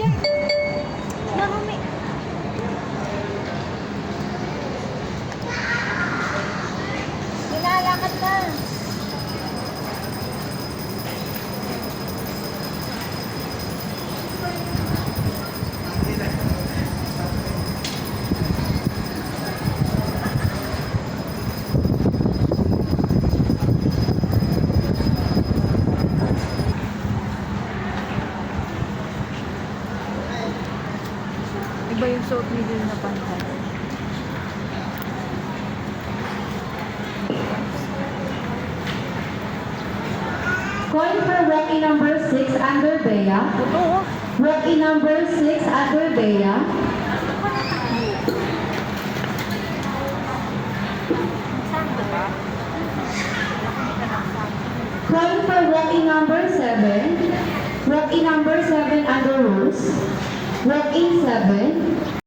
Diyan. Marami. Nilalakad na. Iba yung suot ni Lil na pantay. Coin for walkie number 6 under Bea. Oo. Walkie number 6 under Bea. Saan ba? Coin for walkie number 7. Walkie number 7 under Rose. Walkie 7.